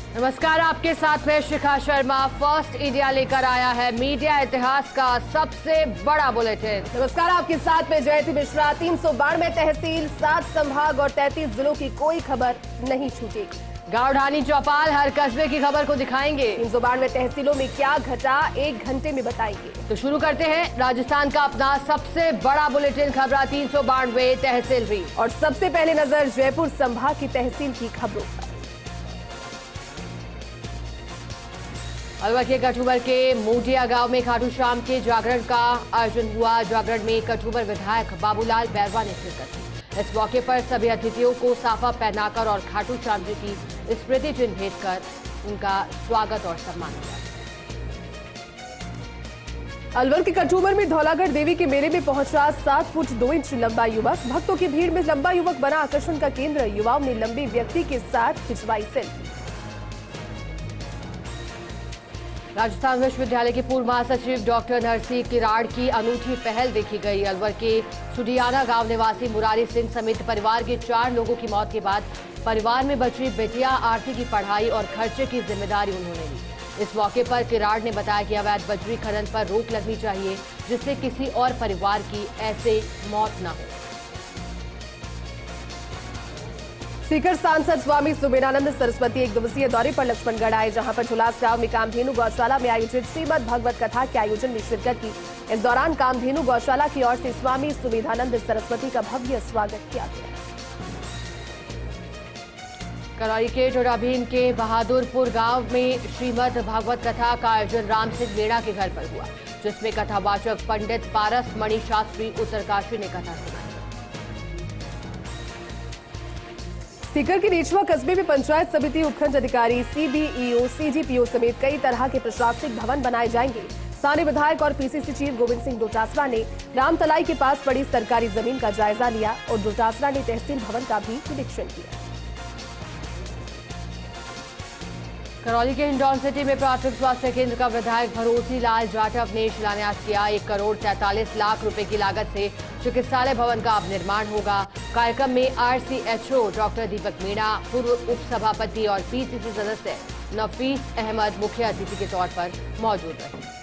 नमस्कार, आपके साथ में शिखा शर्मा। फर्स्ट इंडिया लेकर आया है मीडिया इतिहास का सबसे बड़ा बुलेटिन। नमस्कार, आपके साथ में जयती मिश्रा। 392 तहसील, 7 संभाग और 33 जिलों की कोई खबर नहीं छूटी। गाँव ढाणी चौपाल, हर कस्बे की खबर को दिखाएंगे। 392 तहसीलों में क्या घटा, 1 घंटे में बताएंगे। तो शुरू करते हैं राजस्थान का अपना सबसे बड़ा बुलेटिन खबरा 392 तहसील भी। और सबसे पहले नजर जयपुर संभाग की तहसील की खबरों पर। अलवर के कठुबर के मोटिया गांव में खाटू श्याम के जागरण का आयोजन हुआ। जागरण में कठुबर विधायक बाबूलाल बैरवा ने शिरकत की। इस मौके पर सभी अतिथियों को साफा पहनाकर और खाटू श्याम जी की स्मृति चिन्ह भेंट कर उनका स्वागत और सम्मान किया। अलवर के कठुबर में धौलागढ़ देवी के मेले में पहुंचा 7 फुट 2 इंच लंबा युवक। भक्तों की भीड़ में लंबा युवक बना आकर्षण का केंद्र। युवाओं ने लंबे व्यक्ति के साथ खिंचवाई सेल्फी। राजस्थान विश्वविद्यालय के पूर्व महासचिव डॉक्टर नरसिंह किराड़ की अनूठी पहल देखी गई। अलवर के सुडियाना गांव निवासी मुरारी सिंह समेत परिवार के 4 लोगों की मौत के बाद परिवार में बची बेटिया आरती की पढ़ाई और खर्चे की जिम्मेदारी उन्होंने ली। इस मौके पर किराड़ ने बताया कि अवैध बजरी खनन पर रोक लगनी चाहिए, जिससे किसी और परिवार की ऐसे मौत न हो। सीकर सांसद स्वामी सुमेधानंद सरस्वती 1 दिवसीय दौरे पर लक्ष्मणगढ़ आए, जहां पर झुलास गांव में कामधेनु गौशाला में आयोजित श्रीमद भगवत कथा के आयोजन में शिरकत की। इस दौरान कामधेनु गौशाला की ओर से स्वामी सुमेधानंद सरस्वती का भव्य स्वागत किया गया। करौली के टोडाभीम के बहादुरपुर गांव में श्रीमद भागवत कथा का आयोजन राम सिंह मीणा के घर पर हुआ, जिसमें कथावाचक पंडित पारस मणि शास्त्री उत्तरकाशी ने कथा सुनाई। सीकर के नेचवा कस्बे में पंचायत समिति, उपखंड अधिकारी, सीबीईओ, सीडीपीओ समेत कई तरह के प्रशासनिक भवन बनाए जाएंगे। स्थानीय विधायक और पीसीसी चीफ गोविंद सिंह डोटासरा ने रामतलाई के पास पड़ी सरकारी जमीन का जायजा लिया और डोटासरा ने तहसील भवन का भी निरीक्षण किया। करौली के हिंडौन सिटी में प्राथमिक स्वास्थ्य केंद्र का विधायक भरोसी लाल जाटव ने शिलान्यास किया। 1 करोड़ 43 लाख रुपए की लागत से चिकित्सालय भवन का अब निर्माण होगा। कार्यक्रम में आरसीएचओ डॉक्टर दीपक मीणा, पूर्व उप सभापति और पीसीसी सदस्य नफीस अहमद मुख्य अतिथि के तौर पर मौजूद रहे।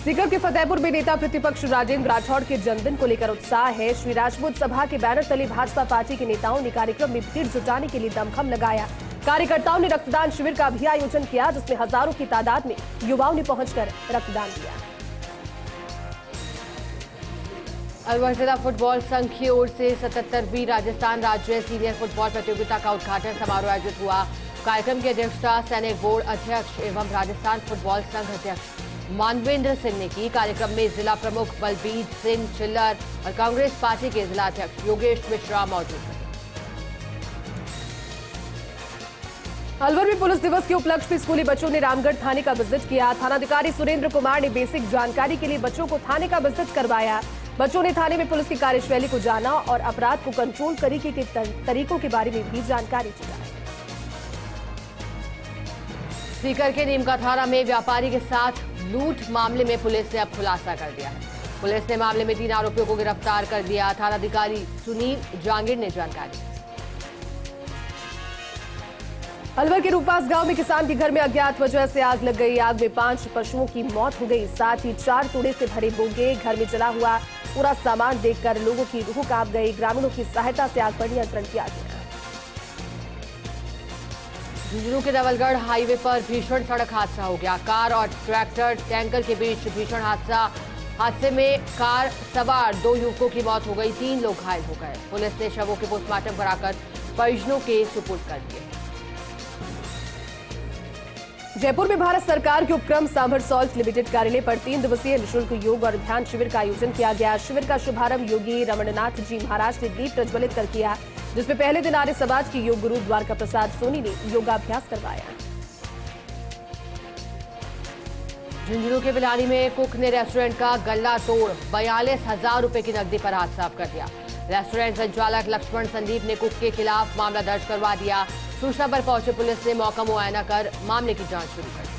सीकर के फतेहपुर में नेता प्रतिपक्ष राजेंद्र राठौड़ के जन्मदिन को लेकर उत्साह है। श्री राजपूत सभा के बैनर तले भाजपा पार्टी के नेताओं ने कार्यक्रम में भीड़ जुटाने के लिए दमखम लगाया। कार्यकर्ताओं ने रक्तदान शिविर का भी आयोजन किया, जिसमें हजारों की तादाद में युवाओं ने पहुंचकर रक्तदान किया। अलवर जिला फुटबॉल संघ की ओर से 77वीं राजस्थान राज्य सीनियर फुटबॉल प्रतियोगिता का उद्घाटन समारोह आयोजित हुआ। कार्यक्रम की अध्यक्षता सैनिक बोर्ड अध्यक्ष एवं राजस्थान फुटबॉल संघ अध्यक्ष मानवेंद्र सिंह ने की। कार्यक्रम में जिला प्रमुख बलबीर सिंह चिल्लर और कांग्रेस पार्टी के जिला अध्यक्ष योगेश मिश्रा मौजूद रहे। अलवर में पुलिस दिवस के उपलक्ष्य में स्कूली बच्चों ने रामगढ़ थाने का विजिट किया। थानाधिकारी सुरेंद्र कुमार ने बेसिक जानकारी के लिए बच्चों को थाने का विजिट करवाया। बच्चों ने थाने में पुलिस की कार्यशैली को जाना और अपराध को कंट्रोल करने के तरीकों के बारे में भी जानकारी जुटाई। सीकर के नीमका थाना में व्यापारी के साथ लूट मामले में पुलिस ने अब खुलासा कर दिया है। पुलिस ने मामले में 3 आरोपियों को गिरफ्तार कर दिया। थानाधिकारी सुनील जांगीर ने जानकारी। अलवर के रूपास गांव में किसान के घर में अज्ञात वजह से आग लग गई। आग में 5 पशुओं की मौत हो गई, साथ ही 4 तोड़े से भरे बोगे। घर में जला हुआ पूरा सामान देखकर लोगों की रूह कांप गई। ग्रामीणों की सहायता से आग पर नियंत्रण किया गया। झुंझुनू के नवलगढ़ हाईवे पर भीषण सड़क हादसा हो गया। कार और ट्रैक्टर टैंकर के बीच भीषण हादसे में कार सवार 2 युवकों की मौत हो गई, 3 लोग घायल हो गए। पुलिस ने शवों के पोस्टमार्टम कराकर परिजनों के सुपुर्द कर दिए। जयपुर में भारत सरकार के उपक्रम सांभर सॉल्ट लिमिटेड कार्यालय पर 3 दिवसीय निःशुल्क योग और ध्यान शिविर का आयोजन किया गया। शिविर का शुभारंभ योगी रमणनाथ जी महाराज ने दीप प्रज्वलित कर किया, जिसमें पहले दिन आर्य समाज के योग गुरु द्वारका प्रसाद सोनी ने योगाभ्यास करवाया। झुंझुनू के बिलानी में कुक ने रेस्टोरेंट का गल्ला तोड़ 42,000 रुपए की नकदी पर हाथ साफ कर दिया। रेस्टोरेंट संचालक लक्ष्मण संदीप ने कुक के खिलाफ मामला दर्ज करवा दिया। सूचना पर पहुंचे पुलिस ने मौका मुआयना कर मामले की जांच शुरू कर दी।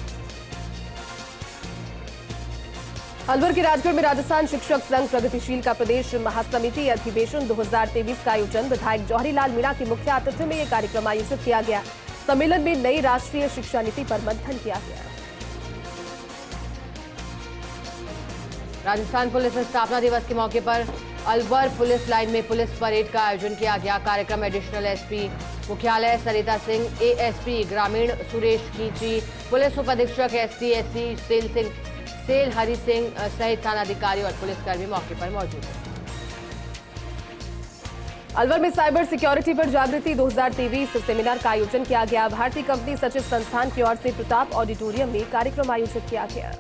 अलवर के राजगढ़ में राजस्थान शिक्षक संघ प्रगतिशील का प्रदेश महासमिति अधिवेशन 2023 का आयोजन विधायक जौहरीलाल मीणा की मुख्य आतिथ्य में यह कार्यक्रम आयोजित किया गया। सम्मेलन में नई राष्ट्रीय शिक्षा नीति पर मंथन किया गया। राजस्थान पुलिस स्थापना दिवस के मौके पर अलवर पुलिस लाइन में पुलिस परेड का आयोजन किया गया। कार्यक्रम एडिशनल एसपी मुख्यालय सरिता सिंह, एएसपी ग्रामीण सुरेश खींची, पुलिस उपाधीक्षक एसटी सेल हरि सिंह सहित थानाधिकारी और पुलिसकर्मी मौके पर मौजूद हैं। अलवर में साइबर सिक्योरिटी पर जागृति 2023 सेमिनार का आयोजन किया गया। भारतीय कंपनी सचिव संस्थान की ओर से प्रताप ऑडिटोरियम में कार्यक्रम आयोजित किया गया।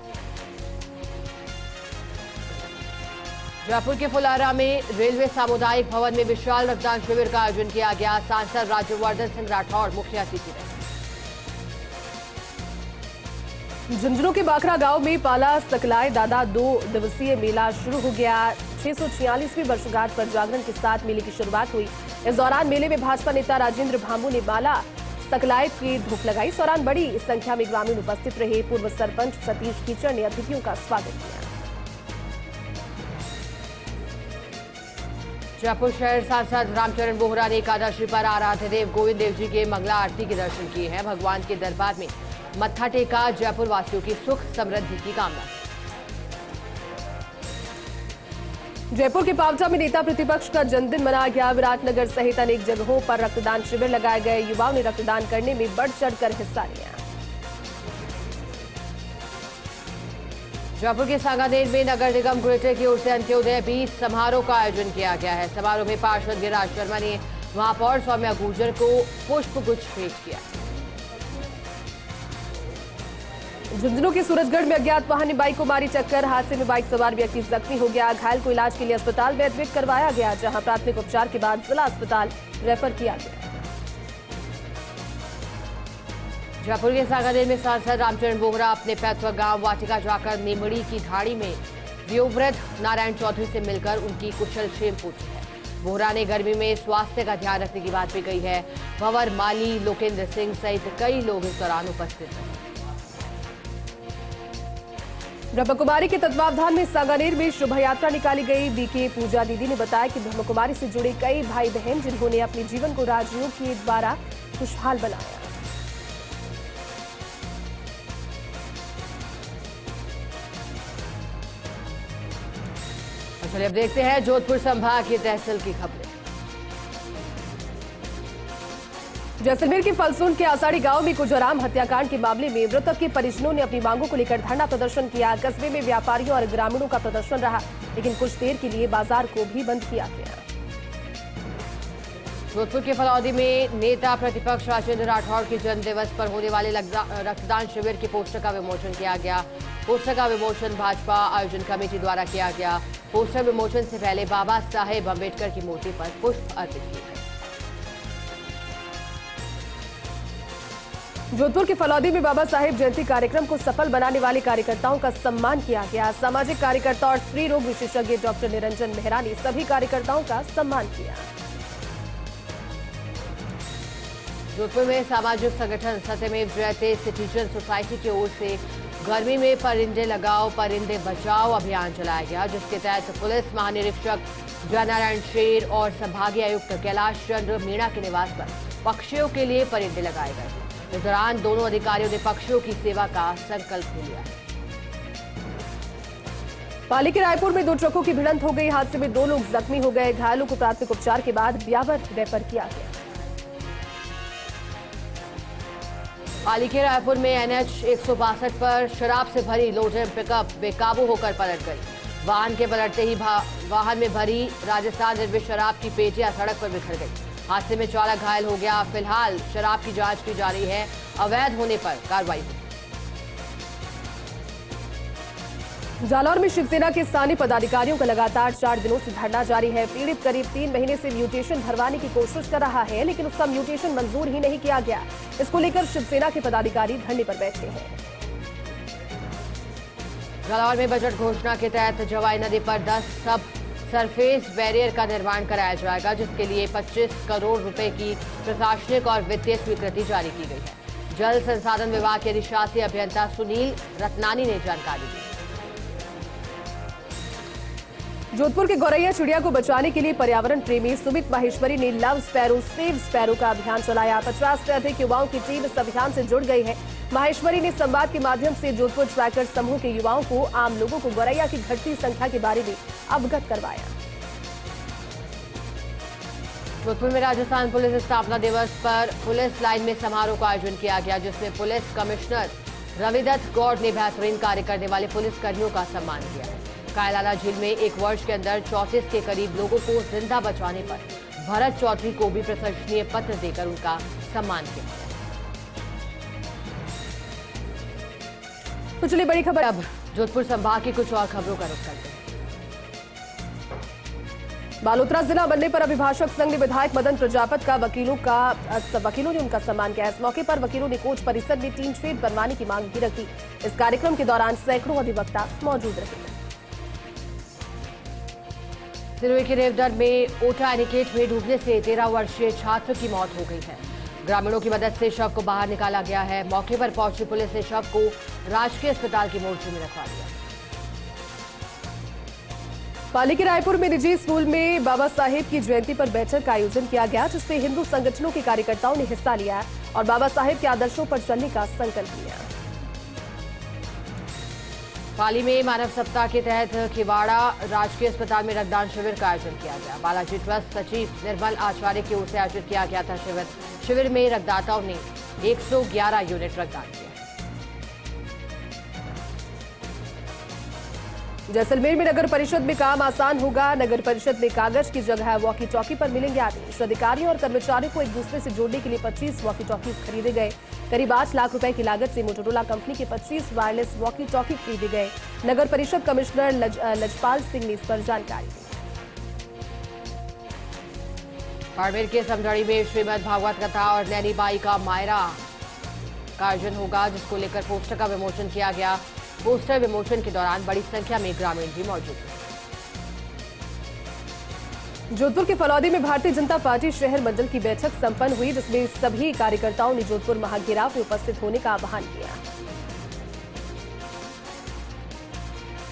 जयपुर के फुलारा में रेलवे सामुदायिक भवन में विशाल रक्तदान शिविर का आयोजन किया गया। सांसद राज्यवर्धन सिंह राठौड़ मुख्य अतिथि रहे। झुंझुनू के बाखरा गांव में पाला सकलाय दादा 2 दिवसीय मेला शुरू हो गया। 646वीं वर्षगांठ पर जागरण के साथ मेले की शुरुआत हुई। इस दौरान मेले में भाजपा नेता राजेंद्र भामू ने माला सकलाय की धूप लगाई। इस दौरान बड़ी संख्या में ग्रामीण उपस्थित रहे। पूर्व सरपंच सतीश कीचड़ ने अतिथियों का स्वागत किया। जयपुर शहर सांसद रामचरण बोहरा ने एकादशी पर आराध्य देव गोविंद देव जी के मंगला आरती के दर्शन किए हैं। भगवान के दरबार में मत्था टेका। जयपुर वासियों की सुख समृद्धि की कामना। जयपुर के पावटा में नेता प्रतिपक्ष का जन्मदिन मनाया गया। विराटनगर सहित अनेक जगहों पर रक्तदान शिविर लगाए गए। युवाओं ने रक्तदान करने में बढ़ चढ़कर हिस्सा लिया। जयपुर के सांगानेर में नगर निगम ग्रेटर की ओर से अंत्योदय 20 समारोह का आयोजन किया गया है। समारोह में पार्षद गिरिराज शर्मा ने महापौर सौम्या गुर्जर को पुष्पगुच्छ भेंट किया। झुंझुनू के सूरजगढ़ में अज्ञात वाहन ने बाइक को मारी टक्कर। हादसे में बाइक सवार व्यक्ति जख्मी हो गया। घायल को इलाज के लिए अस्पताल में एडमिट करवाया गया, जहां प्राथमिक उपचार के बाद जिला अस्पताल रेफर किया गया। जयपुर के सांगानेर में सांसद रामचरण बोहरा अपने पैतृक गांव वाटिका जाकर नीमड़ी की ढाड़ी में वयोवृद्ध नारायण चौधरी से मिलकर उनकी कुशलक्षेम पूछी है। बोहरा ने गर्मी में स्वास्थ्य का ध्यान रखने की बात भी कही है। भंवर माली, लोकेंद्र सिंह सहित कई लोग इस दौरान उपस्थित रहे। ब्रह्मकुमारी के तत्वावधान में सांगानेर में शोभा यात्रा निकाली गई। बीके पूजा दीदी ने बताया कि ब्रह्मकुमारी से जुड़े कई भाई बहन जिन्होंने अपने जीवन को राजयोग के द्वारा खुशहाल बनाया। चलिए अब देखते हैं जोधपुर संभाग की तहसील की खबरें। जैसलमेर के फलसून के आसाड़ी गांव में कुजराम हत्याकांड के मामले में मृतक के परिजनों ने अपनी मांगों को लेकर धरना प्रदर्शन किया। कस्बे में व्यापारियों और ग्रामीणों का प्रदर्शन रहा, लेकिन कुछ देर के लिए बाजार को भी बंद किया गया। जोधपुर के फलौदी में नेता प्रतिपक्ष राजेंद्र राठौड़ के जन्मदिवस पर होने वाले रक्तदान शिविर के पोस्टर का विमोचन किया गया। पोस्टर का विमोचन भाजपा आयोजन कमेटी द्वारा किया गया। पोस्टर विमोचन से पहले बाबा साहेब अम्बेडकर की मूर्ति पर पुष्प अर्पित किए गए। जोधपुर के फलौदी में बाबा साहेब जयंती कार्यक्रम को सफल बनाने वाले कार्यकर्ताओं का सम्मान किया गया। सामाजिक कार्यकर्ता और स्त्री रोग विशेषज्ञ डॉक्टर निरंजन मेहरा ने सभी कार्यकर्ताओं का सम्मान किया। जोधपुर में सामाजिक संगठन सत्यमेव जयते सिटीजन सोसाइटी की ओर से गर्मी में परिंदे लगाओ परिंदे बचाओ अभियान चलाया गया, जिसके तहत पुलिस महानिरीक्षक जयनारायण शेर और संभागीय आयुक्त कैलाश चंद्र मीणा के निवास पर पक्षियों के लिए परिंदे लगाए गए। इस दौरान दोनों अधिकारियों ने पक्षियों की सेवा का संकल्प लिया। पाली के रायपुर में 2 ट्रकों की भिड़ंत हो गई। हादसे में 2 लोग जख्मी हो गए। घायलों को प्राथमिक उपचार के बाद ब्यावर रेफर किया गया। पाली के रायपुर में एनएच 162 पर शराब से भरी लोडर पिकअप बेकाबू होकर पलट गई। वाहन के पलटते ही वाहन में भरी राजस्थान निर्मित शराब की पेटियां सड़क पर बिखर गई। हादसे में चालक घायल हो गया। फिलहाल शराब की जांच की जा रही है। अवैध होने पर कार्रवाई होगी। जालौर में शिवसेना के स्थानीय पदाधिकारियों का लगातार 4 दिनों से धरना जारी है। पीड़ित करीब 3 महीने से म्यूटेशन भरवाने की कोशिश कर रहा है, लेकिन उसका म्यूटेशन मंजूर ही नहीं किया गया। इसको लेकर शिवसेना के पदाधिकारी धरने पर बैठे हैं। जालौर में बजट घोषणा के तहत जवाई नदी पर 10 सब सरफेस बैरियर का निर्माण कराया जाएगा, जिसके लिए 25 करोड़ रुपए की प्रशासनिक और वित्तीय स्वीकृति जारी की गई है। जल संसाधन विभाग के अधिशासी अभियंता सुनील रत्नानी ने जानकारी दी। जोधपुर के गौरैया चिड़िया को बचाने के लिए पर्यावरण प्रेमी सुमित माहेश्वरी ने लव स्पैरो सेव स्पैरो का अभियान चलाया। 50 से अधिक युवाओं की टीम इस अभियान से जुड़ गई है। माहेश्वरी ने संवाद के माध्यम से जोधपुर ट्रैकर समूह के युवाओं को आम लोगों को गौरैया की घटती संख्या के बारे में अवगत करवाया। जोधपुर में राजस्थान पुलिस स्थापना दिवस पर पुलिस लाइन में समारोह का आयोजन किया गया, जिसमें पुलिस कमिश्नर रविदत्त गौड़ ने बेहतरीन कार्य करने वाले पुलिस कर्मियों का सम्मान किया। कायलाना झील में एक वर्ष के अंदर 34 के करीब लोगों को जिंदा बचाने पर भरत चौधरी को भी प्रशंसनीय पत्र देकर उनका सम्मान किया। तो चलिए बड़ी खबर। अब जोधपुर संभाग की कुछ और खबरों का रुख करते हैं। बालोतरा जिला बनने पर अभिभाषक संघ ने विधायक मदन प्रजापत का वकीलों ने उनका सम्मान किया। इस मौके पर वकीलों ने कोर्ट परिसर में टीन शेड बनवाने की मांग भी रखी। इस कार्यक्रम के दौरान सैकड़ों अधिवक्ता मौजूद रहे। सिरोही के रेवदर में ओटा एनीकेट में डूबने से 13 वर्षीय छात्र की मौत हो गई है। ग्रामीणों की मदद से शव को बाहर निकाला गया है। मौके पर पहुंची पुलिस ने शव को राजकीय अस्पताल की मोर्चे में रखवा दिया। पाली के रायपुर में निजी स्कूल में बाबा साहेब की जयंती पर बैठक का आयोजन किया गया, जिसमें हिंदू संगठनों के कार्यकर्ताओं ने हिस्सा लिया और बाबा साहेब के आदर्शों पर चलने का संकल्प लिया। पाली में मानव सप्ताह के तहत खिवाड़ा राजकीय अस्पताल में रक्तदान शिविर का आयोजन किया गया। बालाजी ट्रस्ट सचिव निर्मल आचार्य की ओर से आयोजित किया गया था शिविर में रक्तदाताओं ने 111 यूनिट रक्तदान किया। जैसलमेर में नगर परिषद में काम आसान होगा। नगर परिषद में कागज की जगह वॉकी टॉकी पर मिलेंगे आदेश। अधिकारियों और कर्मचारियों को एक दूसरे से जोड़ने के लिए 25 वॉकी टॉकीज खरीदे गए। करीब 8 लाख रुपए की लागत से मोटोरोला कंपनी के 25 वायरलेस वॉकी टॉकी खरीदे गए। नगर परिषद कमिश्नर लजपाल सिंह ने इस पर जानकारी दी। बाड़मेर के समझड़ी में श्रीमद् भागवत कथा और नैनी बाई का मायरा का आयोजन होगा, जिसको लेकर पोस्टर का विमोचन किया गया। पोस्टर विमोचन के दौरान बड़ी संख्या में ग्रामीण भी मौजूद थे। जोधपुर के फलौदी में भारतीय जनता पार्टी शहर मंडल की बैठक संपन्न हुई, जिसमें सभी कार्यकर्ताओं ने जोधपुर महाघेराव में उपस्थित होने का आह्वान किया।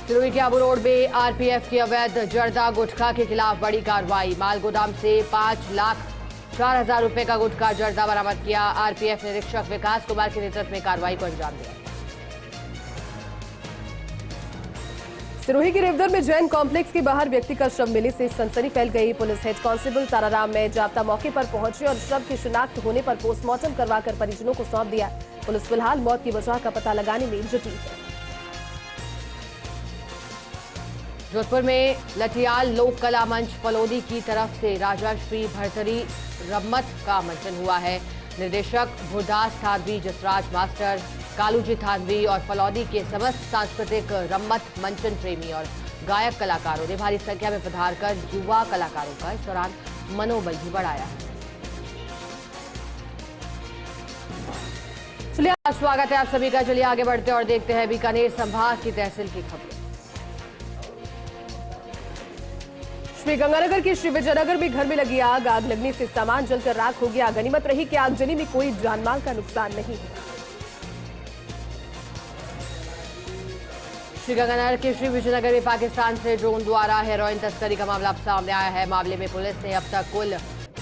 सिरोही के आबू रोड में आरपीएफ की अवैध जर्दा गुटखा के खिलाफ बड़ी कार्रवाई। माल गोदाम से 5,04,000 रुपए का गुटखा जर्दा बरामद किया। आरपीएफ निरीक्षक विकास कुमार के नेतृत्व में कार्रवाई को अंजाम दिया। सिरोही के रेवदर में जैन कॉम्प्लेक्स के बाहर व्यक्ति का शव मिलने से सनसनी फैल गई। पुलिस हेड कांस्टेबल ताराराम में जाप्ता मौके पर पहुंचे और शव की शिनाख्त होने पर पोस्टमार्टम करवाकर परिजनों को सौंप दिया। पुलिस फिलहाल मौत की वजह का पता लगाने में जुटी है। जोधपुर में लठियाल लोक कला मंच फलौदी की तरफ से राजश्री भरतरी रम्मत का मंचन हुआ है। निर्देशक भुरदास थानवी, जसराज मास्टर, कालूजी थानवी और फलौदी के समस्त सांस्कृतिक रम्मत मंचन प्रेमी और गायक कलाकारों ने भारी संख्या में पधार कर युवा कलाकारों का इस दौरान मनोबल भी बढ़ाया। चलिए स्वागत है आप सभी का। चलिए आगे बढ़ते और देखते हैं बीकानेर संभाग की तहसील की खबरें। श्रीगंगानगर के श्री विजयनगर में घर में लगी आग लगने से सामान जलकर राख हो गया। गनीमत रही कि आगजनी में कोई जानमाल का नुकसान नहीं हुआ। श्रीगंगानगर के श्री विजयनगर में पाकिस्तान से ड्रोन द्वारा हेरोइन तस्करी का मामला सामने आया है। मामले में पुलिस ने अब तक कुल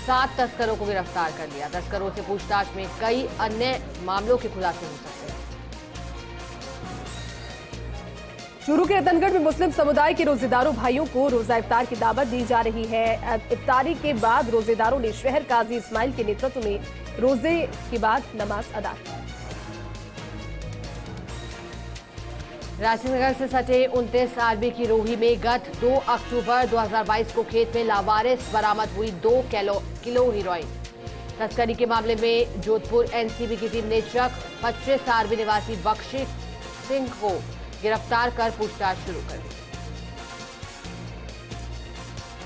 7 तस्करों को गिरफ्तार कर लिया। तस्करों से पूछताछ में कई अन्य मामलों के खुलासे हो सकते हैं। चूरू के रतनगढ़ में मुस्लिम समुदाय के रोजेदारों भाइयों को रोजा इफ्तार की दावत दी जा रही है। इफ्तारी के बाद रोजेदारों ने शहर काजी इस्माइल के नेतृत्व में रोजे के बाद नमाज अदा की। राजनगर से सटे 29 आरबी की रोही में गत 2 अक्टूबर 2022 को खेत में लावारिस बरामद हुई 2 किलो हीरोइन। तस्करी के मामले में जोधपुर एनसीबी की टीम ने चक 25 आरबी निवासी बख्शी सिंह को गिरफ्तार कर पूछताछ शुरू कर दी।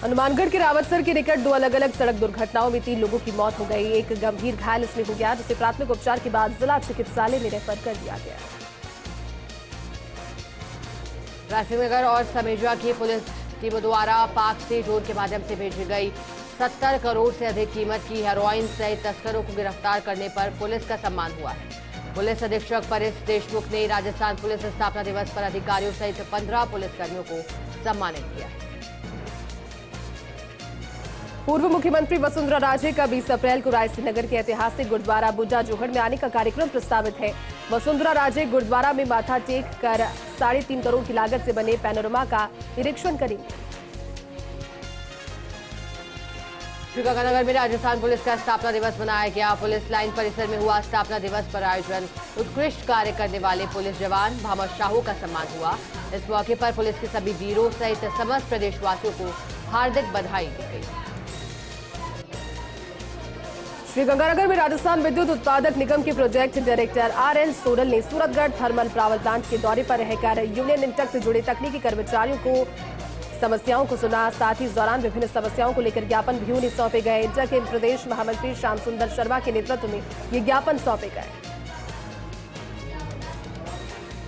हनुमानगढ़ के रावतसर के निकट 2 अलग अलग सड़क दुर्घटनाओं में 3 लोगों की मौत हो गई। एक गंभीर घायल इसमें हो गया, जिसे प्राथमिक उपचार के बाद जिला चिकित्सालय में रेफर कर दिया गया। राजनगर और समेजा की पुलिस टीमों द्वारा पाक से ड्रोन के माध्यम से भेजी गई 70 करोड़ से अधिक कीमत की हेरोइन सहित तस्करों को गिरफ्तार करने पर पुलिस का सम्मान हुआ है। पुलिस अधीक्षक परेश देशमुख ने राजस्थान पुलिस स्थापना दिवस पर अधिकारियों सहित 15 पुलिसकर्मियों को सम्मानित किया है। पूर्व मुख्यमंत्री वसुंधरा राजे का 20 अप्रैल को रायसीनगर के ऐतिहासिक गुरुद्वारा बुड्ढा जोहड़ में आने का कार्यक्रम प्रस्तावित है। वसुंधरा राजे गुरुद्वारा में माथा टेक कर 3.5 करोड़ की लागत से बने पैनोरमा का निरीक्षण करेंगे। श्रीगंगानगर में राजस्थान पुलिस का स्थापना दिवस मनाया गया। पुलिस लाइन परिसर में हुआ स्थापना दिवस पर आयोजन। उत्कृष्ट कार्य करने वाले पुलिस जवान भामाशाहों का सम्मान हुआ। इस मौके पर पुलिस के सभी वीरों सहित समस्त प्रदेशवासियों को हार्दिक बधाई दी गई। श्रीगंगानगर में राजस्थान विद्युत उत्पादक निगम के प्रोजेक्ट डायरेक्टर RN सोडल ने सूरतगढ़ थर्मल पावर प्लांट के दौरे पर रहकर यूनियन इंटक से जुड़े तकनीकी कर्मचारियों को समस्याओं को सुना। साथ ही इस दौरान विभिन्न समस्याओं को लेकर ज्ञापन भी उन्हें सौंपे गए। इंटक के प्रदेश महामंत्री श्याम सुंदर शर्मा के नेतृत्व में ये ज्ञापन सौंपे गए।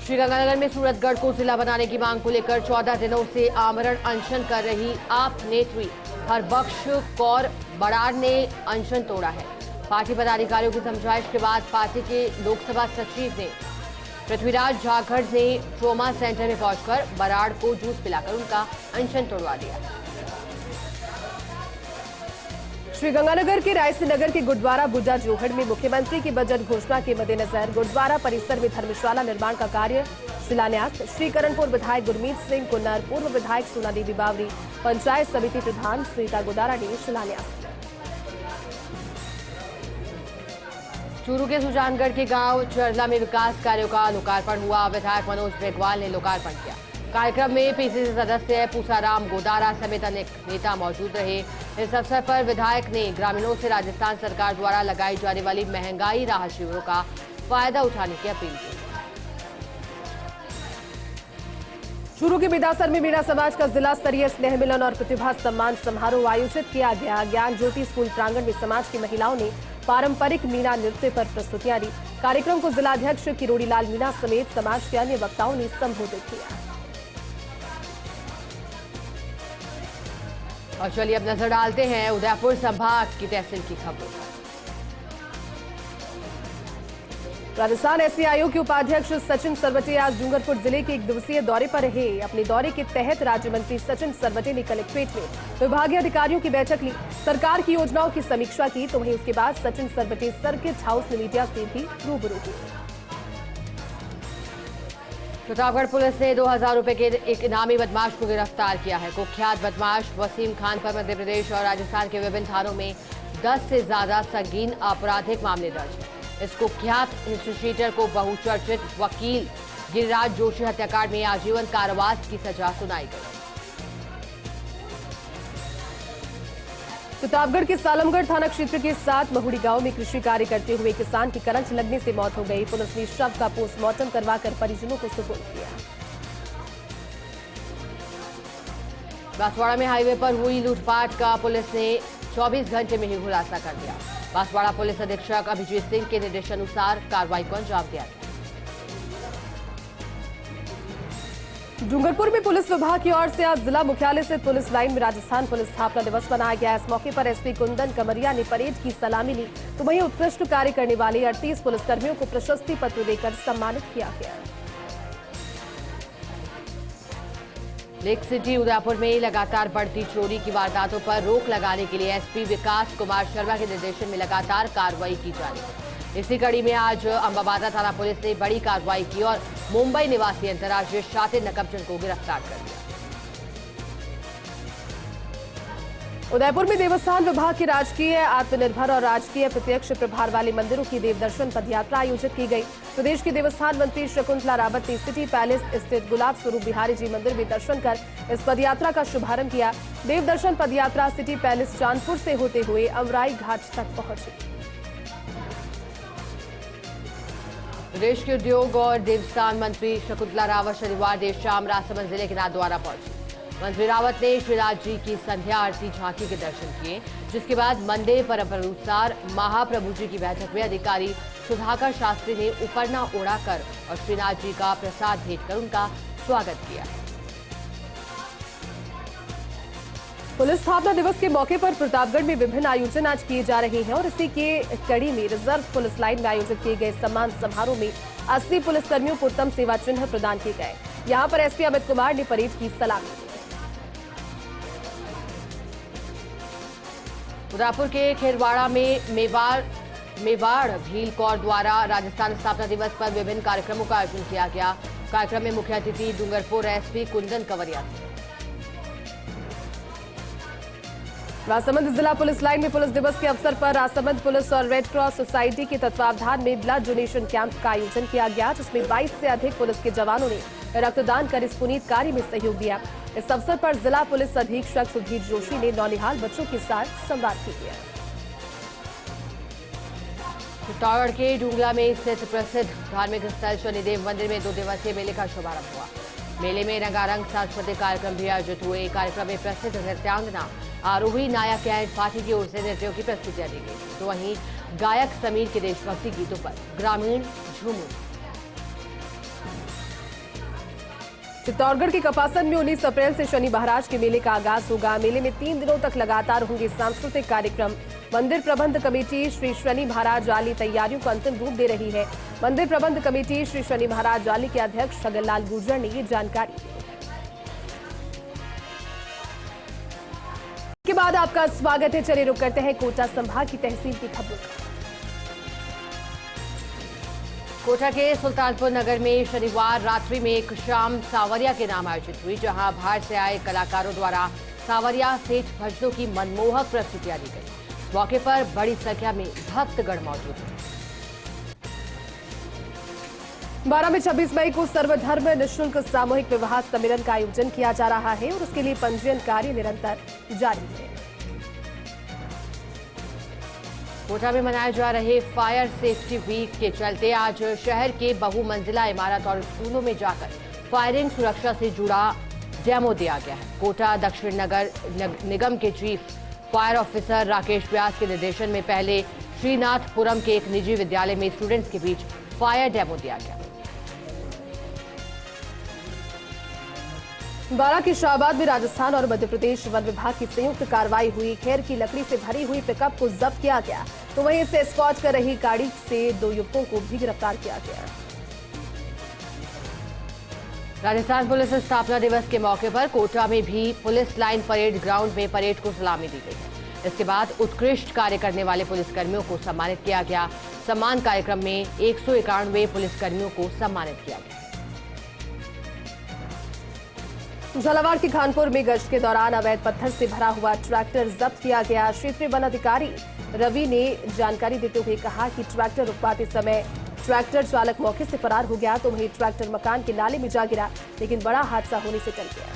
श्रीगंगानगर में सूरतगढ़ को जिला बनाने की मांग को लेकर 14 दिनों से आमरण अनशन कर रही आप नेत्री हरबख्श कौर बराड़ ने अनशन तोड़ा है। पार्टी पदाधिकारियों की समझाइश के बाद पार्टी के लोकसभा सचिव ने पृथ्वीराज झाखड़ ने ट्रोमा सेंटर में पहुंचकर बराड़ को जूस पिलाकर उनका अनशन तोड़वा दिया। श्रीगंगानगर के रायसीनगर के गुरुद्वारा बुड्ढा जोहड़ में मुख्यमंत्री की बजट घोषणा के मद्देनजर गुरुद्वारा परिसर में धर्मशाला निर्माण का कार्य शिलान्यास। श्रीकरणपुर विधायक गुरमीत सिंह कुन्नर, पूर्व विधायक सोना देवी बावरी, पंचायत समिति प्रधान श्रीता गोदारा ने शिलान्यास किया। चूरू के सुजानगढ़ के गांव चरला में विकास कार्यों का लोकार्पण हुआ। विधायक मनोज बेगवाल ने लोकार्पण किया। कार्यक्रम में PCC सदस्य पूसाराम गोदारा समेत अनेक नेता मौजूद रहे। इस अवसर पर विधायक ने ग्रामीणों से राजस्थान सरकार द्वारा लगाई जाने वाली महंगाई राहत शिविरों का फायदा उठाने की अपील की। चूरू के बिदासर में मीणा समाज का जिला स्तरीय स्नेह मिलन और प्रतिभा सम्मान समारोह आयोजित किया गया। ज्ञान ज्योति स्कूल प्रांगण में समाज की महिलाओं ने पारंपरिक मीणा नृत्य पर प्रस्तुतियां दी। कार्यक्रम को जिलाध्यक्ष किरोड़ी लाल मीणा समेत समाज के अन्य वक्ताओं ने संबोधित किया। और चलिए अब नजर डालते हैं उदयपुर संभाग की तहसील की खबरों पर। राजस्थान SC आयोग के उपाध्यक्ष सचिन सरवटे आज डूंगरपुर जिले के 1 दिवसीय दौरे पर रहे। अपने दौरे के तहत राज्य मंत्री सचिन सरवटे ने कलेक्ट्रेट में विभागीय अधिकारियों की बैठक ली, सरकार की योजनाओं की समीक्षा की। तो वहीं उसके बाद सचिन सरवटे सर्किट हाउस में मीडिया से भी रूबरू हुए। प्रतापगढ़ पुलिस ने 2000 रुपए के एक इनामी बदमाश को गिरफ्तार किया है। कुख्यात बदमाश वसीम खान पर मध्य प्रदेश और राजस्थान के विभिन्न थानों में 10 से ज्यादा संगीन आपराधिक मामले दर्ज हैं। इस कुख्यात हिस्ट्रीशीटर को बहुचर्चित वकील गिरिराज जोशी हत्याकांड में आजीवन कारावास की सजा सुनाई गई। प्रतापगढ़ के सालमगढ़ थाना क्षेत्र के 7 महुड़ी गांव में कृषि कार्य करते हुए किसान की करंट लगने से मौत हो गई। पुलिस ने शव का पोस्टमार्टम करवाकर परिजनों को सुपुर्द किया। बांसवाड़ा में हाईवे पर हुई लूटपाट का पुलिस ने 24 घंटे में ही खुलासा कर दिया। बांसवाड़ा पुलिस अधीक्षक अभिजीत सिंह के निर्देशानुसार कार्रवाई को अंजाम दिया। डूंगरपुर में पुलिस विभाग की ओर से आज जिला मुख्यालय से पुलिस लाइन में राजस्थान पुलिस स्थापना दिवस मनाया गया। इस मौके पर SP कुंदन कमरिया ने परेड की सलामी ली। तो वहीं उत्कृष्ट कार्य करने वाले 38 पुलिसकर्मियों को प्रशस्ति पत्र देकर सम्मानित किया गया। लेक सिटी उदयपुर में लगातार बढ़ती चोरी की वारदातों पर रोक लगाने के लिए SP विकास कुमार शर्मा के निर्देशन में लगातार कार्रवाई की जा रही है। इसी कड़ी में आज अंबाबादा थाना पुलिस ने बड़ी कार्रवाई की और मुंबई निवासी अंतर्राज्यीय शातिर नकबचंद को गिरफ्तार कर लिया। उदयपुर में देवस्थान विभाग की राजकीय, आत्मनिर्भर और राजकीय प्रत्यक्ष प्रभार वाले मंदिरों की देवदर्शन पदयात्रा आयोजित की गई। प्रदेश की देवस्थान मंत्री शकुंतला रावत ने सिटी पैलेस स्थित गुलाब स्वरूप बिहारी जी मंदिर में दर्शन कर इस पदयात्रा का शुभारंभ किया। देवदर्शन पदयात्रा सिटी पैलेस चांदपुर से होते हुए अमराई घाट तक पहुंची। प्रदेश के उद्योग और देवस्थान मंत्री शकुंतला रावत शनिवार देर शाम राजसमंद जिले के नाथद्वारा पहुंची। मंत्री रावत ने श्रीनाथ जी की संध्या आरती झांकी के दर्शन किए, जिसके बाद मंदिर परंपरानुसार महाप्रभु जी की बैठक में अधिकारी सुधाकर शास्त्री ने उपरना ओढ़ाकर और श्रीनाथ जी का प्रसाद भेंट कर उनका स्वागत किया। पुलिस स्थापना दिवस के मौके पर प्रतापगढ़ में विभिन्न आयोजन आज किए जा रहे हैं और इसी के कड़ी में रिजर्व पुलिस लाइन में आयोजित किए गए सम्मान समारोह में 80 पुलिसकर्मियों को उत्तम सेवा चिन्ह प्रदान किए गए। यहां पर SP अमित कुमार ने परेड की सलामी ली। उदयपुर के खेरवाड़ा में मेवाड़ भील कौर द्वारा राजस्थान स्थापना दिवस पर विभिन्न कार्यक्रमों का आयोजन किया गया। कार्यक्रम में मुख्य अतिथि डूंगरपुर एसपी कुंदन कंवरिया थे। राजसमंद जिला पुलिस लाइन में पुलिस दिवस के अवसर पर राजसमंद पुलिस और रेड क्रॉस सोसाइटी के तत्वावधान में ब्लड डोनेशन कैंप का आयोजन किया गया, जिसमें 22 से अधिक पुलिस के जवानों ने रक्तदान कर इस पुनीत कार्य में सहयोग दिया। इस अवसर पर जिला पुलिस अधीक्षक सुधीर जोशी ने नौनिहाल बच्चों के साथ संवाद भी किया। चित्तौड़गढ़ के डूंगला में स्थित प्रसिद्ध धार्मिक स्थल शनिदेव मंदिर में 2 दिवसीय मेले का शुभारंभ हुआ। मेले में रंगारंग सांस्कृतिक कार्यक्रम भी आयोजित हुए। कार्यक्रम में प्रसिद्ध नृत्यांगना आरोही नायक एंड पार्टी की ओर से नृत्यों की प्रस्तुतियां दी गई, तो वहीं गायक समीर के देशभक्ति गीतों पर ग्रामीण झूम उठे। चित्तौड़गढ़ के कपासन में 19 अप्रैल से शनि महाराज के मेले का आगाज होगा। मेले में 3 दिनों तक लगातार होंगे सांस्कृतिक कार्यक्रम। मंदिर प्रबंध कमेटी श्री शनि महाराज जाली तैयारियों को अंतिम रूप दे रही है। मंदिर प्रबंध कमेटी श्री शनि महाराज जाली के अध्यक्ष छगनलाल गुर्जर ने ये जानकारी दी। के बाद आपका स्वागत है। चलिए रुक करते हैं कोटा संभाग की तहसील की खबरों का। कोटा के सुल्तानपुर नगर में शनिवार रात्रि में एक शाम सावरिया के नाम आयोजित हुई, जहां बाहर से आए कलाकारों द्वारा सावरिया सेठ भजनों की मनमोहक प्रस्तुतियां दी गई। इस मौके पर बड़ी संख्या में भक्तगण मौजूद थे। 12 में 26 मई को सर्वधर्म निःशुल्क सामूहिक विवाह सम्मेलन का आयोजन किया जा रहा है और उसके लिए पंजीयन कार्य निरंतर जारी है। कोटा में मनाए जा रहे फायर सेफ्टी वीक के चलते आज शहर के बहुमंजिला इमारत और स्कूलों में जाकर फायरिंग सुरक्षा से जुड़ा डेमो दिया गया है। कोटा दक्षिण नगर निगम के चीफ फायर ऑफिसर राकेश व्यास के निर्देशन में पहले श्रीनाथपुरम के एक निजी विद्यालय में स्टूडेंट्स के बीच फायर डेमो दिया गया। 12 के शाहबाद में राजस्थान और मध्य प्रदेश वन विभाग की संयुक्त कार्रवाई हुई। खेर की लकड़ी से भरी हुई पिकअप को जब्त किया गया, तो वहीं इसे स्कॉच कर रही गाड़ी से 2 युवकों को भी गिरफ्तार किया गया। राजस्थान पुलिस स्थापना दिवस के मौके पर कोटा में भी पुलिस लाइन परेड ग्राउंड में परेड को सलामी दी गई है। इसके बाद उत्कृष्ट कार्य करने वाले पुलिसकर्मियों को सम्मानित किया गया। सम्मान कार्यक्रम में 191 पुलिसकर्मियों को सम्मानित किया गया। झालावाड़ के खानपुर में गश्त के दौरान अवैध पत्थर से भरा हुआ ट्रैक्टर जब्त किया गया। क्षेत्रीय वन अधिकारी रवि ने जानकारी देते हुए कहा कि ट्रैक्टर रुकवाते समय ट्रैक्टर चालक मौके से फरार हो गया, तो वहीं ट्रैक्टर मकान के नाले में जा गिरा, लेकिन बड़ा हादसा होने से टल गया।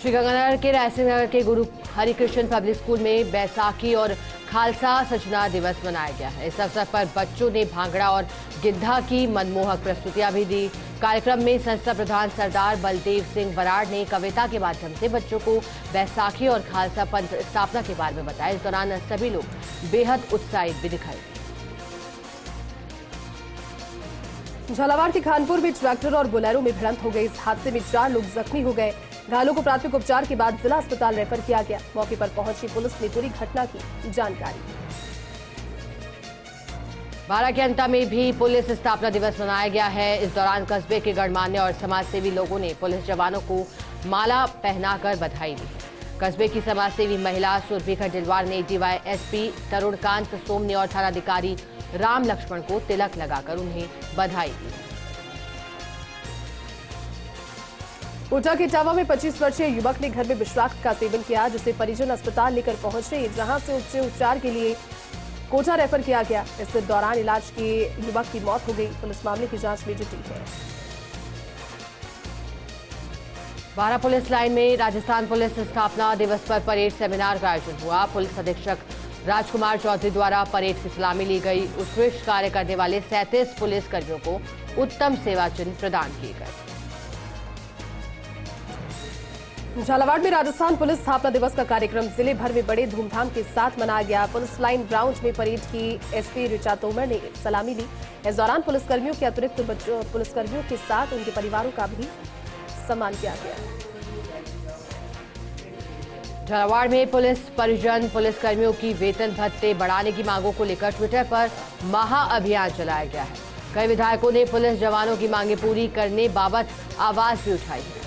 श्रीगंगानगर के रायसिंह नगर के गुरु हरिकृष्ण पब्लिक स्कूल में बैसाखी और खालसा सचना दिवस मनाया गया है। इस अवसर पर बच्चों ने भांगड़ा और गिद्धा की मनमोहक प्रस्तुतियां भी दी। कार्यक्रम में संस्था प्रधान सरदार बलदेव सिंह बराड़ ने कविता के माध्यम से बच्चों को बैसाखी और खालसा पंथ स्थापना के बारे में बताया। इस दौरान सभी लोग बेहद उत्साहित भी दिखाई दिए। झालावाड़ के खानपुर में ट्रैक्टर और बोलेरो में भिड़ंत हो गई। इस हादसे में 4 लोग जख्मी हो गए। घायलों को प्राथमिक उपचार के बाद जिला अस्पताल रेफर किया गया। मौके पर पहुंची पुलिस ने पूरी घटना की जानकारी दी। 12 के अंता में भी पुलिस स्थापना दिवस मनाया गया है। इस दौरान कस्बे के गणमान्य और समाजसेवी लोगों ने पुलिस जवानों को माला पहनाकर बधाई दी। कस्बे की समाजसेवी महिला सुरभि खंडेलवाल ने डीवाईएसपी तरुणकांत सोमनी और थानाधिकारी राम लक्ष्मण को तिलक लगाकर उन्हें बधाई दी। कोटा के इटावा में 25 वर्षीय युवक ने घर में विषाक्त का सेवन किया, जिसे परिजन अस्पताल लेकर पहुंचे, जहां से उच्च उपचार के लिए कोटा रेफर किया गया। इस दौरान इलाज के युवक की मौत हो गई। पुलिस मामले की जांच में जुटी है। 12 पुलिस लाइन में राजस्थान पुलिस स्थापना दिवस पर परेड सेमिनार का आयोजन हुआ। पुलिस अधीक्षक राजकुमार चौधरी द्वारा परेड की सलामी ली गई। उत्कृष्ट कार्य करने वाले 37 पुलिस कर्मियों को उत्तम सेवा चिन्ह प्रदान किए गए। झालावाड़ में राजस्थान पुलिस स्थापना दिवस का कार्यक्रम जिले भर में बड़े धूमधाम के साथ मनाया गया। पुलिस लाइन ग्राउंड में परेड की एसपी ऋचा तोमर ने सलामी ली। इस दौरान पुलिसकर्मियों के अतिरिक्त पुलिसकर्मियों के साथ उनके परिवारों का भी सम्मान किया गया। झालावाड़ में पुलिस परिजन पुलिसकर्मियों की वेतन भत्ते बढ़ाने की मांगों को लेकर ट्विटर पर महाअभियान चलाया गया है। कई विधायकों ने पुलिस जवानों की मांगें पूरी करने बाबत आवाज भी उठाई है।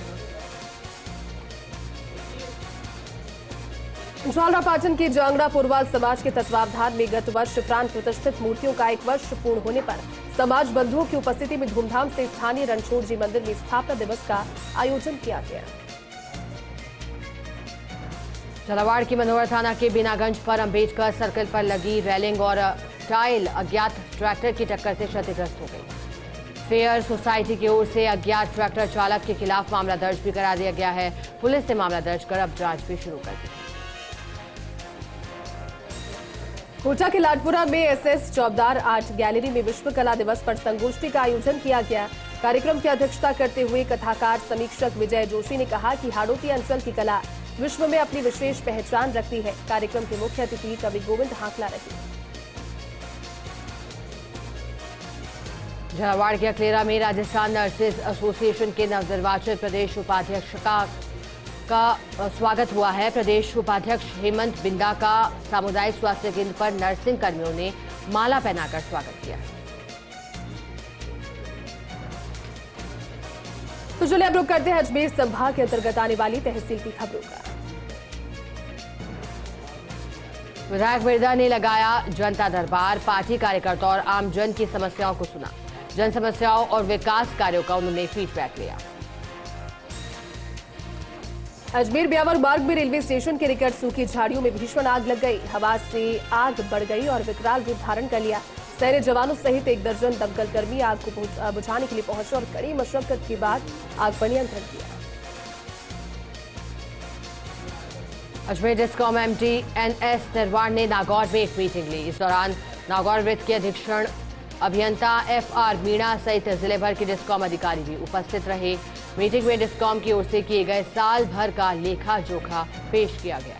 झालरापाटन के जांगड़ा पुरवाल समाज के तत्वावधान में गत वर्ष प्राण प्रतिष्ठित मूर्तियों का 1 वर्ष पूर्ण होने पर समाज बंधुओं की उपस्थिति में धूमधाम से स्थानीय रणछोड़ जी मंदिर में स्थापना दिवस का आयोजन किया गया। झालावाड़ की मनोहर थाना के बीनागंज पर अंबेडकर सर्कल पर लगी रेलिंग और टाइल अज्ञात ट्रैक्टर की टक्कर से क्षतिग्रस्त हो गई। फेयर सोसाइटी की ओर से अज्ञात ट्रैक्टर चालक के खिलाफ मामला दर्ज भी करा दिया गया है। पुलिस ने मामला दर्ज कर अब जांच भी शुरू कर दी। कोटा के लाडपुरा में एसएस चौबदार आर्ट गैलरी में विश्व कला दिवस पर संगोष्ठी का आयोजन किया गया। कार्यक्रम की अध्यक्षता करते हुए कथाकार समीक्षक विजय जोशी ने कहा कि हाड़ौती अंचल की कला विश्व में अपनी विशेष पहचान रखती है। कार्यक्रम के मुख्य अतिथि कवि गोविंद हाकला रहे। झालावाड़ के अकलेरा में राजस्थान नर्सेज एसोसिएशन के नवनिर्वाचित प्रदेश उपाध्यक्ष का स्वागत हुआ है। प्रदेश उपाध्यक्ष हेमंत बिंदा का सामुदायिक स्वास्थ्य केंद्र पर नर्सिंग कर्मियों ने माला पहनाकर स्वागत किया। तो चलिए अब रुक करते हैं अजमेर संभाग के अंतर्गत आने वाली तहसील की खबरों का। विधायक बिरदा ने लगाया जनता दरबार। पार्टी कार्यकर्ताओं और आमजन की समस्याओं को सुना। जन समस्याओं और विकास कार्यों का उन्होंने फीडबैक लिया। अजमेर ब्यावर मार्ग में रेलवे स्टेशन के निकट सूखी झाड़ियों में भीषण आग लग गई। हवा से आग बढ़ गई और विकराल रूप धारण कर लिया। सैन्य जवानों सहित 1 दर्जन दमकल कर्मी आग को बुझाने के लिए पहुंचे और कड़ी मशक्कत के बाद आग पर नियंत्रण किया। अजमेर डिस्कॉम एमडी एनएस निर्वाण ने नागौर में एक मीटिंग ली। इस दौरान नागौर वृत्त के अधीक्षण अभियंता एफआर मीणा सहित जिले भर के डिस्कॉम अधिकारी भी उपस्थित रहे। मीटिंग में डिस्कॉम की ओर से किए गए साल भर का लेखा जोखा पेश किया गया।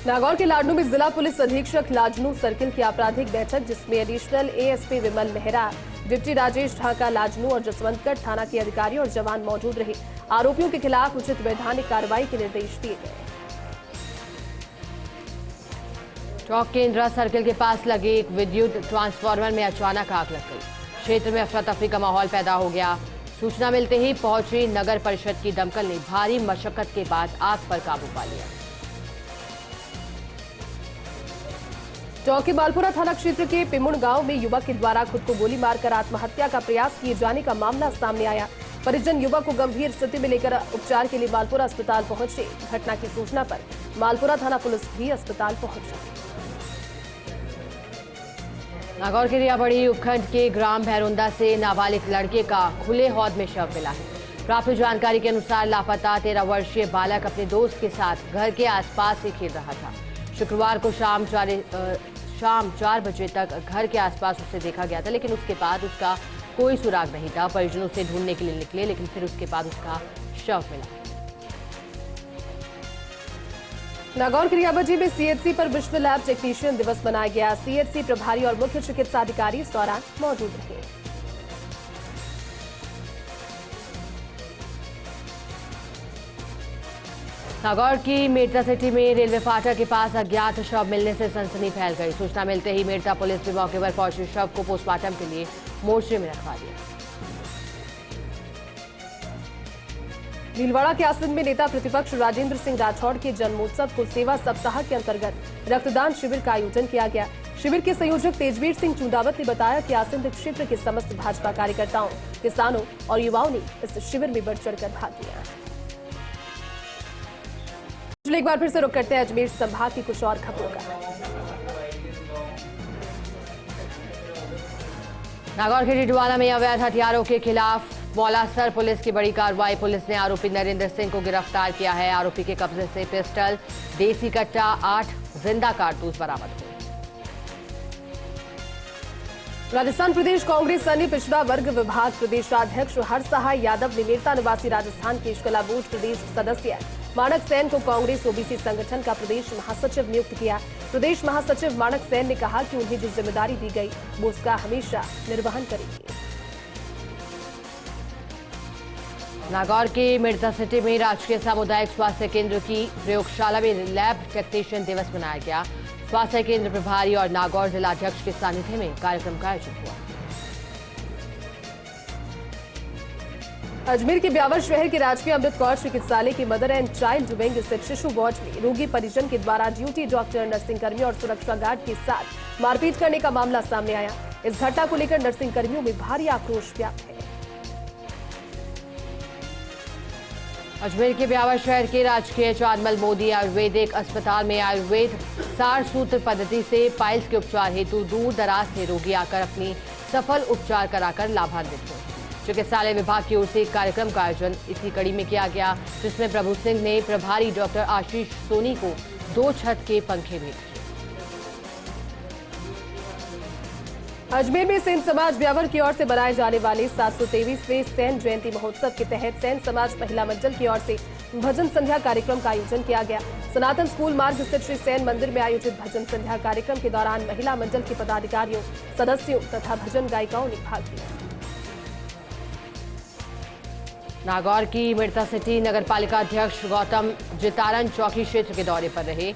नागौर के लाडनू में जिला पुलिस अधीक्षक लाजनू सर्किल की आपराधिक बैठक, जिसमें एडिशनल एएसपी विमल मेहरा, डिप्टी राजेश ढाका लाजनू और जसवंतगढ़ थाना के अधिकारी और जवान मौजूद रहे। आरोपियों के खिलाफ उचित वैधानिक कार्रवाई के निर्देश दिए गए। चौक के इंदिरा सर्किल के पास लगे एक विद्युत ट्रांसफार्मर में अचानक आग लग गई। क्षेत्र में अफरा तफरी का माहौल पैदा हो गया। सूचना मिलते ही पहुंची नगर परिषद की दमकल ने भारी मशक्कत के बाद आग पर काबू पा लिया। चौक के बालपुरा थाना क्षेत्र के पिमुड़ गांव में युवक के द्वारा खुद को गोली मारकर आत्महत्या का प्रयास किए जाने का मामला सामने आया। परिजन युवक को गंभीर स्थिति में लेकर उपचार के लिए मालपुरा अस्पताल पहुंचे। घटना की सूचना पर मालपुरा थाना पुलिस भी अस्पताल पहुंची। नागौर के रियाबड़ी उपखंड के ग्राम भैरोंदा से नाबालिग लड़के का खुले हौद में शव मिला है। प्राप्त जानकारी के अनुसार लापता 13 वर्षीय बालक अपने दोस्त के साथ घर के आसपास ही खेल रहा था। शुक्रवार को शाम 4 बजे तक घर के आसपास उसे देखा गया था, लेकिन उसके बाद उसका कोई सुराग नहीं था। परिजन उसे ढूंढने के लिए निकले, लेकिन फिर उसके बाद उसका शव मिला। नागौर के रियाबड़ी में सीएचसी पर विश्व लैब टेक्नीशियन दिवस मनाया गया। सीएचसी प्रभारी और मुख्य चिकित्सा अधिकारी इस दौरान मौजूद रहे। नागौर की मेड़ता सिटी में रेलवे फाटक के पास अज्ञात शव मिलने से सनसनी फैल गई। सूचना मिलते ही मेड़ता पुलिस ने मौके पर पहुंची शव को पोस्टमार्टम के लिए मोर्चे में रखवा दिया। भीलवाड़ा के आसंद में नेता प्रतिपक्ष राजेंद्र सिंह राठौड़ के जन्मोत्सव को सेवा सप्ताह के अंतर्गत रक्तदान शिविर का आयोजन किया गया। शिविर के संयोजक तेजवीर सिंह चूंदावत ने बताया कि आसंद क्षेत्र के समस्त भाजपा कार्यकर्ताओं, किसानों और युवाओं ने इस शिविर में बढ़ चढ़कर भाग लिया। एक बार फिर से रुक करते हैं अजमेर संभाग की कुछ और खबरों का। नागौर के डिडवाना में अवैध हथियारों के खिलाफ मौलासर पुलिस की बड़ी कार्रवाई। पुलिस ने आरोपी नरेंद्र सिंह को गिरफ्तार किया है। आरोपी के कब्जे से पिस्टल, देसी कट्टा, 8 जिंदा कारतूस बरामद हुए। राजस्थान प्रदेश कांग्रेस अन्य पिछड़ा वर्ग विभाग प्रदेशाध्यक्ष हरसहाय यादव ने मेरता निवासी राजस्थान केशकला बोर्ड प्रदेश सदस्य माणक सेन को कांग्रेस ओबीसी संगठन का प्रदेश महासचिव नियुक्त किया। प्रदेश महासचिव माणक सेन ने कहा कि उन्हें जो जिम्मेदारी दी गई वो उसका हमेशा निर्वहन करेंगे। नागौर के मेड़ता सिटी में राजकीय सामुदायिक स्वास्थ्य केंद्र की प्रयोगशाला में लैब टेक्नीशियन दिवस मनाया गया। स्वास्थ्य केंद्र प्रभारी और नागौर जिलाध्यक्ष के सानिध्य में कार्यक्रम का आयोजन हुआ। अजमेर के ब्यावर शहर के राजकीय अमृत कौर चिकित्सालय के मदर एंड चाइल्ड विंग स्थित शिशु वार्ड में रोगी परिजन के द्वारा ड्यूटी डॉक्टर, नर्सिंग कर्मी और सुरक्षा गार्ड के साथ मारपीट करने का मामला सामने आया। इस घटना को लेकर नर्सिंग कर्मियों में भारी आक्रोश व्याप्त है। अजमेर के ब्यावर शहर के राजकीय चांदमल मोदी आयुर्वेदिक अस्पताल में आयुर्वेद सार सूत्र पद्धति से पाइल्स के उपचार हेतु दूर दराज से रोगी आकर अपनी सफल उपचार कराकर लाभान्वित हुए। चिकित्सालय विभाग की ओर से एक कार्यक्रम का आयोजन इसी कड़ी में किया गया, जिसमें प्रभु सिंह ने प्रभारी डॉक्टर आशीष सोनी को 2 छत के पंखे भेंट किए। अजमेर में सेन समाज ब्यावर की ओर से बनाए जाने वाले 723वें सेन जयंती महोत्सव के तहत सेन समाज महिला मंडल की ओर से भजन संध्या कार्यक्रम का आयोजन किया गया। सनातन स्कूल मार्ग स्थित श्री सेन मंदिर में आयोजित भजन संध्या कार्यक्रम के दौरान महिला मंडल के पदाधिकारियों, सदस्यों तथा भजन गायिकाओं ने भाग लिया। नागौर की मिर्ता सिटी नगर पालिका अध्यक्ष गौतम जितारन चौकी क्षेत्र के दौरे पर रहे।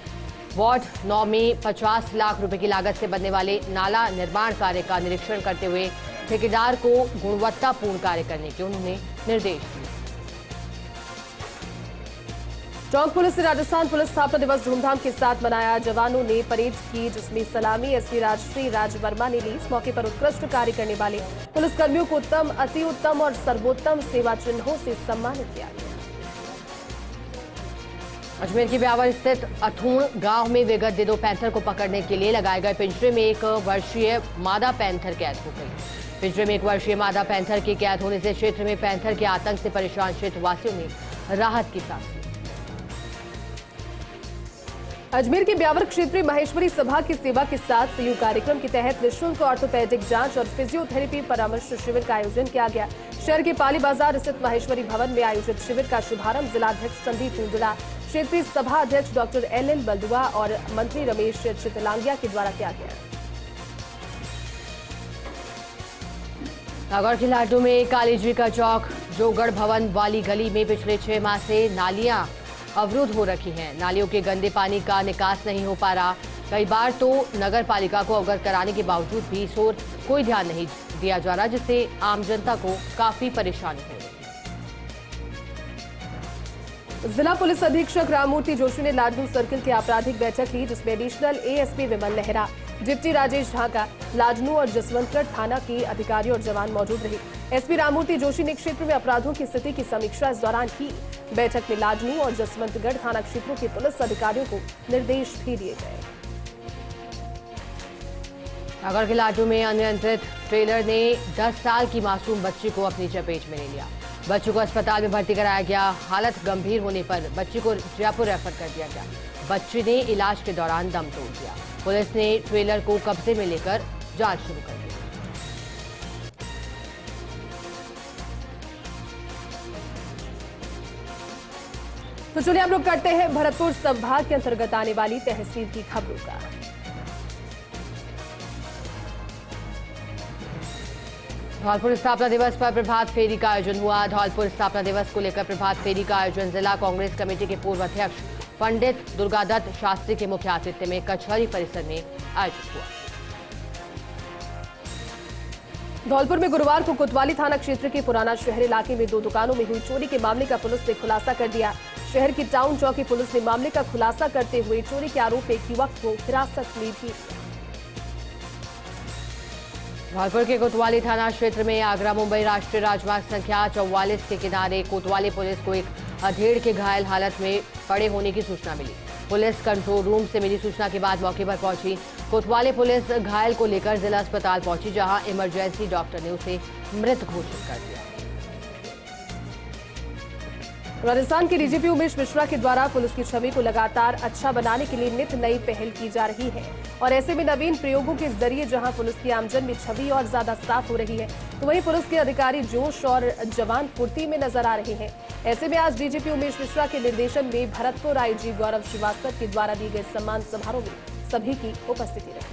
वार्ड 9 में 50 लाख रुपए की लागत से बनने वाले नाला निर्माण कार्य का निरीक्षण करते हुए ठेकेदार को गुणवत्तापूर्ण कार्य करने के उन्होंने निर्देश दिए। टोंक पुलिस ने राजस्थान पुलिस स्थापना दिवस धूमधाम के साथ मनाया। जवानों ने परेड की, जिसमें सलामी एसपी राजश्री राज वर्मा ने ली। इस मौके पर उत्कृष्ट कार्य करने वाले पुलिसकर्मियों को उत्तम, अति उत्तम और सर्वोत्तम सेवा चिन्हों से सम्मानित किया गया। अजमेर के ब्यावर स्थित अथूण गांव में विगत दिनों पैंथर को पकड़ने के लिए लगाए गए पिंजरे में 1 वर्षीय मादा पैंथर कैद हो गई। पिंजरे में 1 वर्षीय मादा पैंथर के कैद होने से क्षेत्र में पैंथर के आतंक से परेशान क्षेत्रवासियों ने राहत की सांस ली। अजमेर के ब्यावर क्षेत्रीय महेश्वरी सभा की सेवा के साथ संयुक्त कार्यक्रम के तहत निःशुल्क ऑर्थोपेडिक जांच और फिजियोथेरेपी परामर्श शिविर का आयोजन किया गया। शहर के पाली बाजार स्थित महेश्वरी भवन में आयोजित शिविर का शुभारंभ जिलाध्यक्ष संदीप टूंडला, क्षेत्रीय सभा अध्यक्ष डॉक्टर LL बलदुआ और मंत्री रमेश चितलांगिया के द्वारा किया गया। नागौर के लाडू में कालीजी का चौक जोगढ़ भवन वाली गली में पिछले 6 माह से नालियां अवरुद्ध हो रखी हैं। नालियों के गंदे पानी का निकास नहीं हो पा रहा। कई बार तो नगर पालिका को अवगत कराने के बावजूद भी इस ओर कोई ध्यान नहीं दिया जा रहा, जिससे आम जनता को काफी परेशानी हो रही है। जिला पुलिस अधीक्षक राममूर्ति जोशी ने लाडनू सर्किल की आपराधिक बैठक ली, जिसमें एडिशनल ASP विमल नेहरा, डिप्टी राजेश ढाका, लाडनू और जसवंतगढ़ थाना के अधिकारी और जवान मौजूद रहे। SP राममूर्ति जोशी ने क्षेत्र में अपराधों की स्थिति की समीक्षा इस दौरान की। बैठक में लाडनू और जसवंतगढ़ थाना क्षेत्रों के पुलिस अधिकारियों को निर्देश भी दिए गए। नागौर के लाडू में अनियंत्रित ट्रेलर ने 10 साल की मासूम बच्ची को अपनी चपेट में ले लिया। बच्ची को अस्पताल में भर्ती कराया गया। हालत गंभीर होने पर बच्ची को जयपुर रेफर कर दिया गया। बच्ची ने इलाज के दौरान दम तोड़ दिया। पुलिस ने ट्रेलर को कब्जे में लेकर जांच शुरू कर दी। तो चलिए हम लोग करते हैं भरतपुर संभाग के अंतर्गत आने वाली तहसील की खबरों का। धौलपुर स्थापना दिवस पर प्रभात फेरी का आयोजन हुआ। धौलपुर स्थापना दिवस को लेकर प्रभात फेरी का आयोजन जिला कांग्रेस कमेटी के पूर्व अध्यक्ष पंडित दुर्गादत्त शास्त्री के मुख्य आतिथ्य में कचहरी परिसर में आयोजित हुआ। धौलपुर में गुरुवार को कोतवाली थाना क्षेत्र के पुराना शहर इलाके में 2 दुकानों में हुई चोरी के मामले का पुलिस ने खुलासा कर दिया। शहर की टाउन चौकी पुलिस ने मामले का खुलासा करते हुए चोरी के आरोप में एक युवक को हिरासत में भी। धौलपुर के कोतवाली थाना क्षेत्र में आगरा मुंबई राष्ट्रीय राजमार्ग संख्या 44 के किनारे कोतवाली पुलिस को एक अधेड़ के घायल हालत में पड़े होने की सूचना मिली। पुलिस कंट्रोल रूम से मिली सूचना के बाद मौके पर पहुंची कोतवाली पुलिस घायल को लेकर जिला अस्पताल पहुंची, जहां इमरजेंसी डॉक्टर ने उसे मृत घोषित कर दिया। राजस्थान के डीजीपी उमेश मिश्रा के द्वारा पुलिस की छवि को लगातार अच्छा बनाने के लिए नित नई पहल की जा रही है और ऐसे में नवीन प्रयोगों के जरिए जहां पुलिस की आमजन में छवि और ज्यादा साफ हो रही है, तो वहीं पुलिस के अधिकारी जोश और जवान फुर्ती में नजर आ रहे हैं। ऐसे में आज डीजीपी उमेश मिश्रा के निर्देशन में भरतपुर IG गौरव श्रीवास्तव के द्वारा दी गई सम्मान समारोह में सभी की उपस्थिति रही।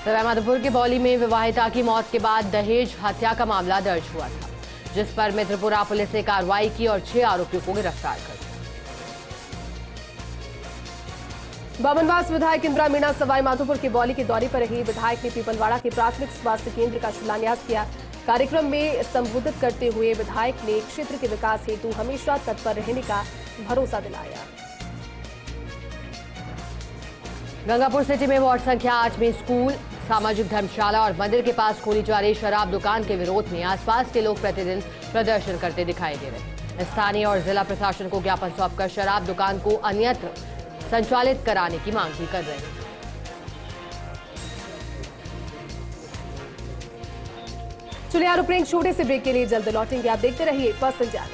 सवाईमाधोपुर के बौली में विवाहिता की मौत के बाद दहेज हत्या का मामला दर्ज हुआ था, जिस पर मित्रपुरा पुलिस ने कार्रवाई की और 6 आरोपियों को गिरफ्तार कर लिया। बामनवास विधायक इंदिरा मीणा सवाईमाधोपुर के बौली के दौरे पर रही। विधायक ने पीपलवाड़ा के प्राथमिक स्वास्थ्य केंद्र का शिलान्यास किया। कार्यक्रम में संबोधित करते हुए विधायक ने क्षेत्र के विकास हेतु हमेशा तत्पर रहने का भरोसा दिलाया। गंगापुर सिटी में वार्ड संख्या 8 में स्कूल, सामाजिक धर्मशाला और मंदिर के पास खोली जा रही शराब दुकान के विरोध में आसपास के लोग प्रतिदिन प्रदर्शन करते दिखाई दे रहे हैं। स्थानीय और जिला प्रशासन को ज्ञापन सौंपकर शराब दुकान को अन्यत्र संचालित कराने की मांग भी कर रहे हैं। चलिए रुक छोटे से ब्रेक के लिए जल्द लौटेंगे। आप देखते रहिए फर्स्ट संचार।